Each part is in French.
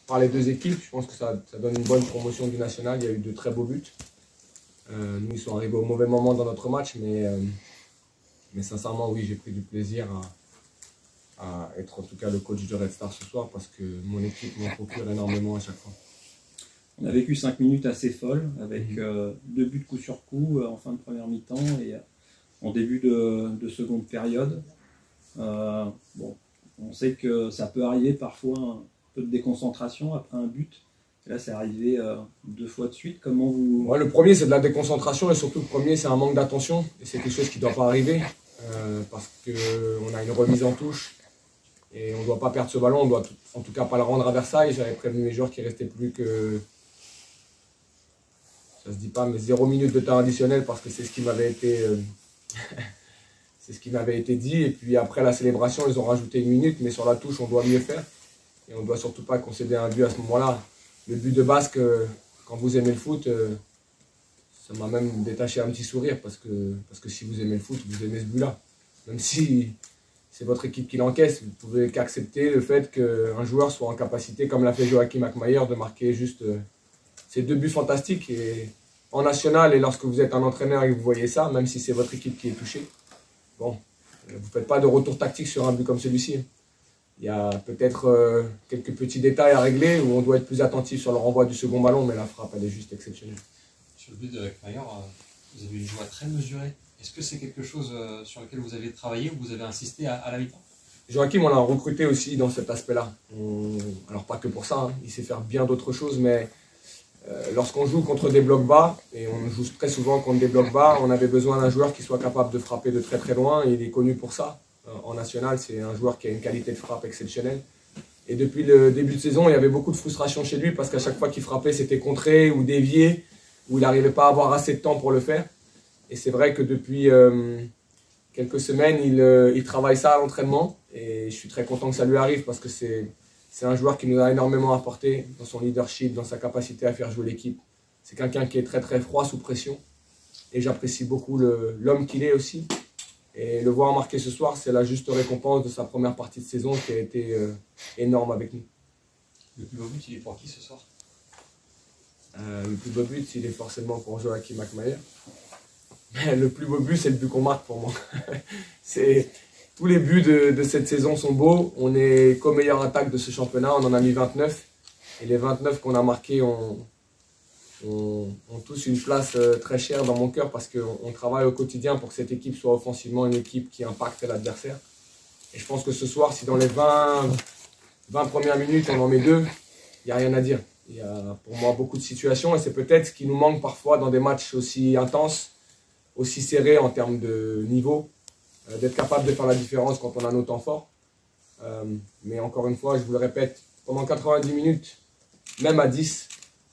par les deux équipes. Je pense que ça donne une bonne promotion du national. Il y a eu de très beaux buts. Nous, ils sont arrivés au mauvais moment dans notre match, mais sincèrement, oui, j'ai pris du plaisir à être en tout cas le coach de Red Star ce soir parce que mon équipe m'en procure énormément à chaque fois. On a vécu 5 minutes assez folles avec 2 buts coup sur coup en fin de première mi-temps et en début de seconde période. Bon, on sait que ça peut arriver parfois un peu de déconcentration après un but. Et là, c'est arrivé 2 fois de suite. Comment vous... Ouais, le premier, c'est de la déconcentration et surtout le premier, c'est un manque d'attention. Et c'est quelque chose qui ne doit pas arriver parce qu'on a une remise en touche et on ne doit pas perdre ce ballon. On doit en tout cas pas le rendre à Versailles. J'avais prévenu mes joueurs qu'il restait plus que... Ça se dit pas, mais 0 minute de temps additionnel parce que c'est ce qui m'avait été, c'est ce qui m'avait été dit. Et puis après la célébration, ils ont rajouté 1 minute, mais sur la touche, on doit mieux faire. Et on ne doit surtout pas concéder un but à ce moment-là. Le but de Basque, quand vous aimez le foot, ça m'a même détaché un petit sourire parce que si vous aimez le foot, vous aimez ce but-là. Même si c'est votre équipe qui l'encaisse, vous ne pouvez qu'accepter le fait qu'un joueur soit en capacité, comme l'a fait Joachim Akmayer, de marquer juste... C'est 2 buts fantastiques et en national et lorsque vous êtes un entraîneur et que vous voyez ça, même si c'est votre équipe qui est touchée, bon, vous ne faites pas de retour tactique sur un but comme celui-ci. Il y a peut-être quelques petits détails à régler où on doit être plus attentif sur le renvoi du second ballon, mais la frappe, elle est juste exceptionnelle. Sur le but de Akmayer, vous avez une joie très mesurée. Est-ce que c'est quelque chose sur lequel vous avez travaillé ou vous avez insisté à la mi-temps? Joachim, on l'a recruté aussi dans cet aspect-là. Alors pas que pour ça, hein. Il sait faire bien d'autres choses, mais lorsqu'on joue contre des blocs bas, et on joue très souvent contre des blocs bas, on avait besoin d'un joueur qui soit capable de frapper de très très loin, et il est connu pour ça. En national, c'est un joueur qui a une qualité de frappe exceptionnelle. Et depuis le début de saison, il y avait beaucoup de frustration chez lui, parce qu'à chaque fois qu'il frappait, c'était contré ou dévié, ou il n'arrivait pas à avoir assez de temps pour le faire. Et c'est vrai que depuis quelques semaines, il travaille ça à l'entraînement, et je suis très content que ça lui arrive, parce que c'est un joueur qui nous a énormément apporté dans son leadership, dans sa capacité à faire jouer l'équipe. C'est quelqu'un qui est très très froid sous pression. Et j'apprécie beaucoup l'homme qu'il est aussi. Et le voir marquer ce soir, c'est la juste récompense de sa première partie de saison qui a été énorme avec nous. Le plus beau but, il est pour qui ce soir? Le plus beau but, il est forcément pour Joachim Akmayer. Mais le plus beau but, c'est le but qu'on marque pour moi. Tous les buts de cette saison sont beaux. On est co-meilleure attaque de ce championnat. On en a mis 29. Et les 29 qu'on a marqués ont tous une place très chère dans mon cœur parce qu'on travaille au quotidien pour que cette équipe soit offensivement une équipe qui impacte l'adversaire. Et je pense que ce soir, si dans les 20 premières minutes, on en met 2, il n'y a rien à dire. Il y a pour moi beaucoup de situations et c'est peut-être ce qui nous manque parfois dans des matchs aussi intenses, aussi serrés en termes de niveau. D'être capable de faire la différence quand on a nos temps forts. Mais encore une fois, je vous le répète, pendant 90 minutes, même à 10,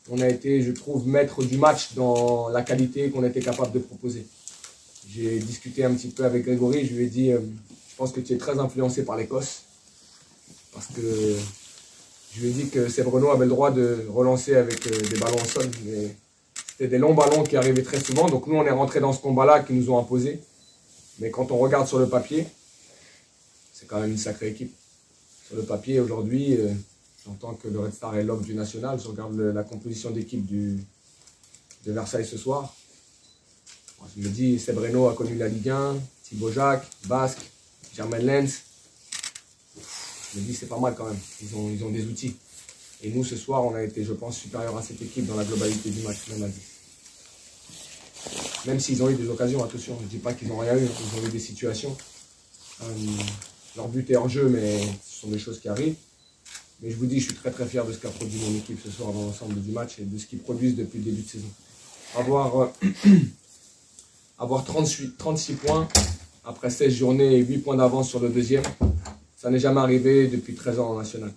on a été, je trouve, maître du match dans la qualité qu'on était capable de proposer. J'ai discuté un petit peu avec Grégory, je lui ai dit, je pense que tu es très influencé par l'Écosse. Parce que je lui ai dit que Sébreno avait le droit de relancer avec des ballons au sol. Mais c'était des longs ballons qui arrivaient très souvent, donc nous on est rentré dans ce combat-là qu'ils nous ont imposé. Mais quand on regarde sur le papier, c'est quand même une sacrée équipe. Sur le papier, aujourd'hui, j'entends que le Red Star est l'homme du national. Je regarde la composition d'équipe de Versailles ce soir. Je me dis, Sébreno a connu la Ligue 1, Thibaut Jacques, Basque, Jermaine Lens. Je me dis, c'est pas mal quand même. Ils ont des outils. Et nous, ce soir, on a été, je pense, supérieurs à cette équipe dans la globalité du match, même à 10. Même s'ils ont eu des occasions, attention, je ne dis pas qu'ils n'ont rien eu, ils ont eu des situations. Leur but est en jeu, mais ce sont des choses qui arrivent. Mais je vous dis, je suis très très fier de ce qu'a produit mon équipe ce soir dans l'ensemble du match et de ce qu'ils produisent depuis le début de saison. Avoir 36 points après 16 journées et 8 points d'avance sur le deuxième, ça n'est jamais arrivé depuis 13 ans en national.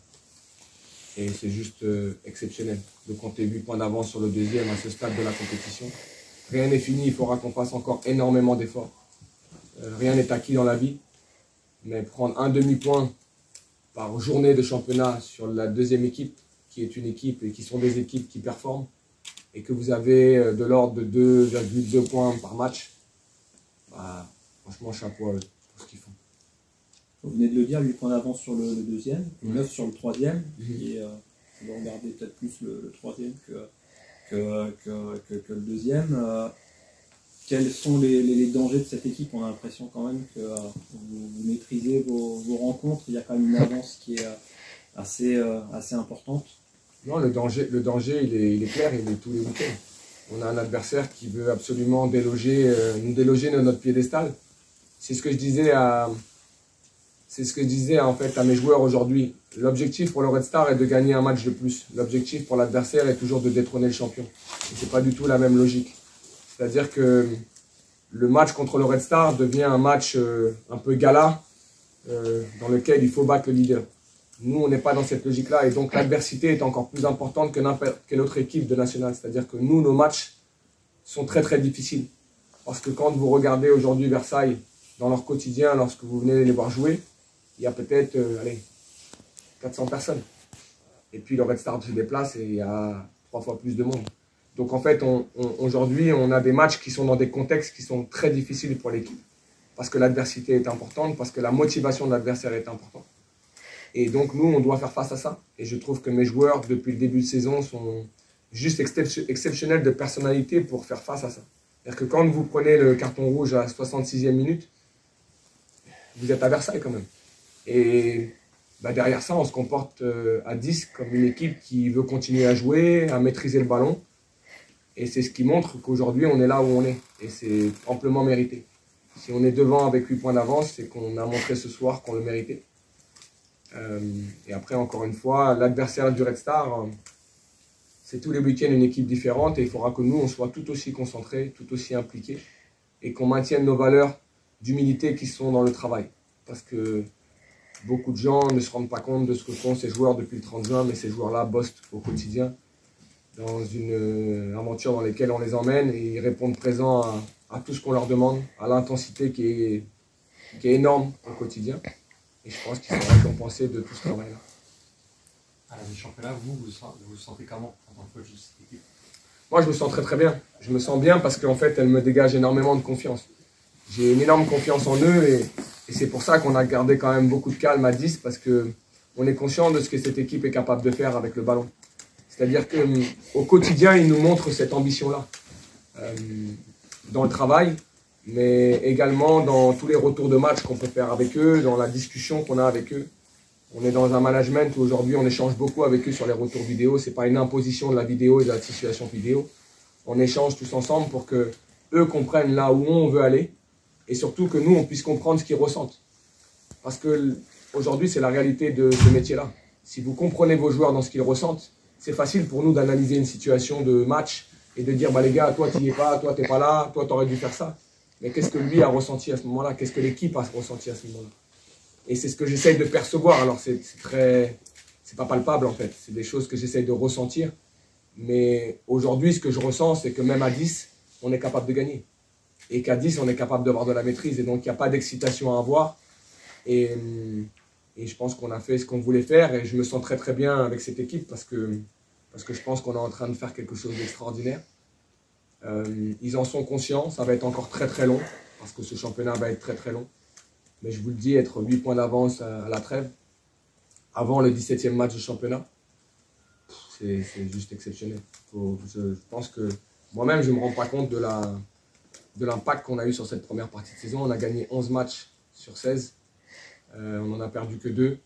Et c'est juste exceptionnel de compter 8 points d'avance sur le deuxième à ce stade de la compétition. Rien n'est fini, il faudra qu'on fasse encore énormément d'efforts. Rien n'est acquis dans la vie, mais prendre un demi-point par journée de championnat sur la deuxième équipe, qui est une équipe et qui sont des équipes qui performent, et que vous avez de l'ordre de 2,2 points par match, bah, franchement, chapeau à eux pour ce qu'ils font. Vous venez de le dire, 8 points d'avance sur le deuxième, 9 sur le troisième, et va regarder peut-être plus le troisième que le deuxième. Quels sont les dangers de cette équipe? On a l'impression quand même que vous maîtrisez vos rencontres. Il y a quand même une avance qui est assez importante. Non, le danger il est clair, il est tous les week-ends. On a un adversaire qui veut absolument nous déloger de notre piédestal. C'est ce que je disais en fait à mes joueurs aujourd'hui. L'objectif pour le Red Star est de gagner un match de plus. L'objectif pour l'adversaire est toujours de détrôner le champion. Et c'est pas du tout la même logique. C'est-à-dire que le match contre le Red Star devient un match un peu gala dans lequel il faut battre le leader. Nous, on n'est pas dans cette logique-là et donc l'adversité est encore plus importante que n'importe quelle autre équipe de national. C'est-à-dire que nous, nos matchs sont très très difficiles. Parce que quand vous regardez aujourd'hui Versailles dans leur quotidien, lorsque vous venez les voir jouer, il y a peut-être 400 personnes. Et puis le Red Star se déplace et il y a 3 fois plus de monde. Donc en fait, aujourd'hui, on a des matchs qui sont dans des contextes qui sont très difficiles pour l'équipe. Parce que l'adversité est importante, parce que la motivation de l'adversaire est importante. Et donc nous, on doit faire face à ça. Et je trouve que mes joueurs, depuis le début de saison, sont juste exceptionnels de personnalité pour faire face à ça. C'est-à-dire que quand vous prenez le carton rouge à la 66e minute, vous êtes à Versailles quand même. Et derrière ça, on se comporte à 10 comme une équipe qui veut continuer à jouer, à maîtriser le ballon. Et c'est ce qui montre qu'aujourd'hui, on est là où on est. Et c'est amplement mérité. Si on est devant avec 8 points d'avance, c'est qu'on a montré ce soir qu'on le méritait. Et après, encore une fois, l'adversaire du Red Star, c'est tous les week-ends une équipe différente. Et il faudra que nous, on soit tout aussi concentrés, tout aussi impliqués. Et qu'on maintienne nos valeurs d'humilité qui sont dans le travail. Parce que beaucoup de gens ne se rendent pas compte de ce que font ces joueurs depuis le 30 juin, mais ces joueurs-là bossent au quotidien dans une aventure dans laquelle on les emmène et ils répondent présent à tout ce qu'on leur demande, à l'intensité qui est énorme au quotidien. Et je pense qu'ils sont récompensés de tout ce travail-là. À la mi-championnat, vous vous sentez comment en tant que coach de cette équipe? Moi, je me sens très très bien. Je me sens bien parce qu'en fait, elle me dégage énormément de confiance. J'ai une énorme confiance en eux et c'est pour ça qu'on a gardé quand même beaucoup de calme à 10 parce qu'on est conscient de ce que cette équipe est capable de faire avec le ballon. C'est-à-dire qu'au quotidien, ils nous montrent cette ambition-là. Dans le travail, mais également dans tous les retours de match qu'on peut faire avec eux, dans la discussion qu'on a avec eux. On est dans un management où aujourd'hui on échange beaucoup avec eux sur les retours vidéo. Ce n'est pas une imposition de la vidéo et de la situation vidéo. On échange tous ensemble pour que eux comprennent là où on veut aller et surtout que nous on puisse comprendre ce qu'ils ressentent. Parce que aujourd'hui c'est la réalité de ce métier-là. Si vous comprenez vos joueurs dans ce qu'ils ressentent, c'est facile pour nous d'analyser une situation de match et de dire bah les gars, toi tu n'y es pas, toi tu n'es pas là, toi tu aurais dû faire ça. Mais qu'est-ce que lui a ressenti à ce moment-là? Qu'est-ce que l'équipe a ressenti à ce moment-là? Et c'est ce que j'essaye de percevoir. Alors c'est pas palpable en fait. C'est des choses que j'essaye de ressentir. Mais aujourd'hui, ce que je ressens, c'est que même à 10, on est capable de gagner. Et qu'à 10, on est capable d'avoir de la maîtrise. Et donc il n'y a pas d'excitation à avoir. Et je pense qu'on a fait ce qu'on voulait faire. Et je me sens très très bien avec cette équipe parce que je pense qu'on est en train de faire quelque chose d'extraordinaire. Ils en sont conscients, ça va être encore très très long, parce que ce championnat va être très très long. Mais je vous le dis, être 8 points d'avance à la trêve, avant le 17e match de championnat, c'est juste exceptionnel. Je pense que moi-même, je ne me rends pas compte de l'impact qu'on a eu sur cette première partie de saison. On a gagné 11 matchs sur 16, on n'en a perdu que 2.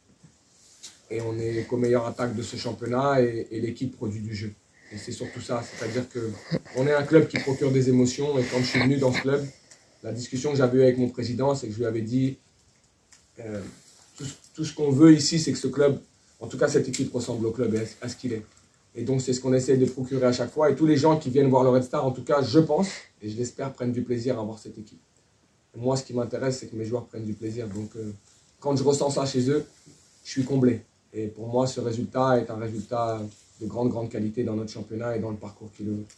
Et on est qu'aux meilleures attaques de ce championnat et l'équipe produit du jeu. Et c'est surtout ça, c'est-à-dire qu'on est un club qui procure des émotions et quand je suis venu dans ce club, la discussion que j'avais eue avec mon président, c'est que je lui avais dit tout ce qu'on veut ici, c'est que ce club, en tout cas cette équipe ressemble au club et à ce qu'il est. Et donc c'est ce qu'on essaie de procurer à chaque fois et tous les gens qui viennent voir le Red Star, en tout cas je pense, et je l'espère, prennent du plaisir à voir cette équipe. Et moi ce qui m'intéresse, c'est que mes joueurs prennent du plaisir. Donc quand je ressens ça chez eux, je suis comblé. Et pour moi ce résultat est un résultat de grande qualité dans notre championnat et dans le parcours qui est le nôtre.